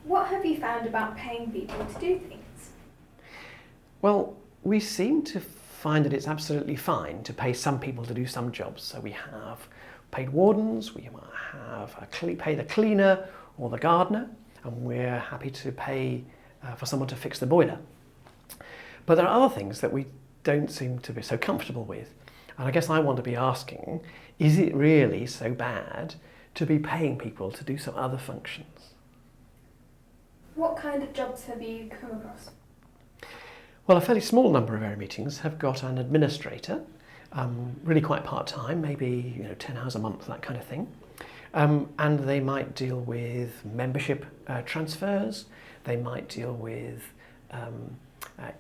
What have you found about paying people to do things? Well, we seem to find that it's absolutely fine to pay some people to do some jobs. So we have paid wardens, we might have pay the cleaner or the gardener, and we're happy to pay for someone to fix the boiler. But there are other things that we don't seem to be so comfortable with. And I guess I want to be asking, is it really so bad to be paying people to do some other functions? What kind of jobs have you come across? Well, a fairly small number of area meetings have got an administrator, really quite part-time, maybe 10 hours a month, that kind of thing. And they might deal with membership transfers, they might deal with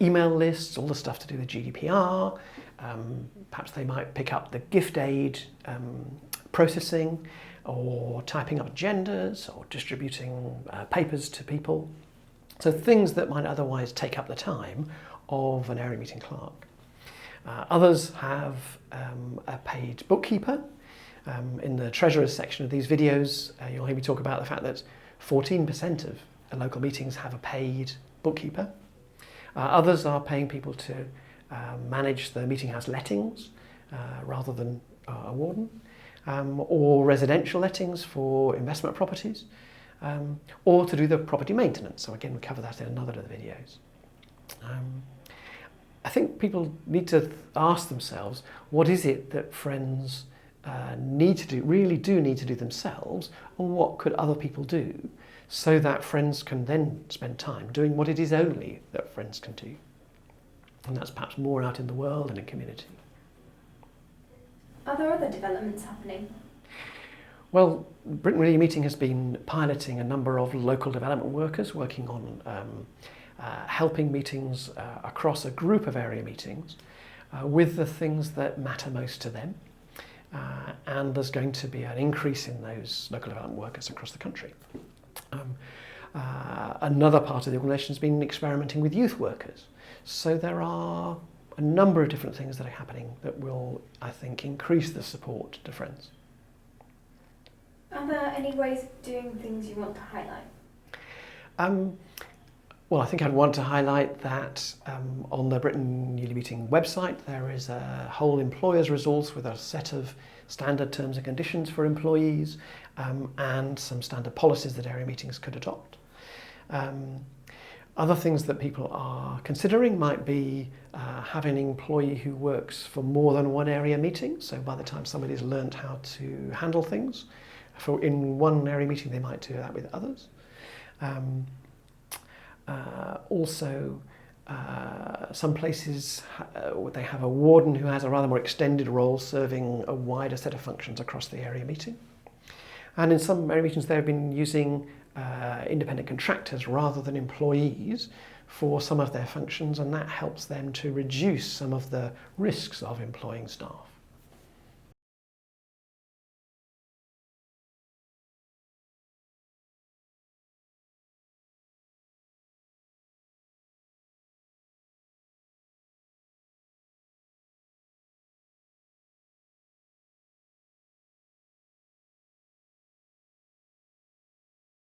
email lists, all the stuff to do with GDPR. Perhaps they might pick up the gift aid processing, or typing up agendas, or distributing papers to people. So things that might otherwise take up the time of an area meeting clerk. Others have a paid bookkeeper. In the treasurer's section of these videos, you'll hear me talk about the fact that 14% of local meetings have a paid bookkeeper. Others are paying people to manage the meeting house lettings rather than a warden, or residential lettings for investment properties, or to do the property maintenance. So again, we cover that in another of the videos. I think people need to ask themselves, what is it that friends really do need to do themselves, and what could other people do so that friends can then spend time doing what it is only that friends can do. And that's perhaps more out in the world and in community. Are there other developments happening? Well, Britain Really Meeting has been piloting a number of local development workers working on helping meetings across a group of area meetings with the things that matter most to them. And there's going to be an increase in those local development workers across the country. Another part of the organisation has been experimenting with youth workers. So there are a number of different things that are happening that will, I think, increase the support to friends. Are there any ways of doing things you want to highlight? Well, I think I'd want to highlight that on the Britain Really Meeting website there is a whole employers resource with a set of standard terms and conditions for employees and some standard policies that area meetings could adopt. Other things that people are considering might be having an employee who works for more than one area meeting. So by the time somebody's learned how to handle things, in one area meeting they might do that with others. Also, some places they have a warden who has a rather more extended role serving a wider set of functions across the area meeting. And in some area meetings they've been using independent contractors rather than employees for some of their functions, and that helps them to reduce some of the risks of employing staff.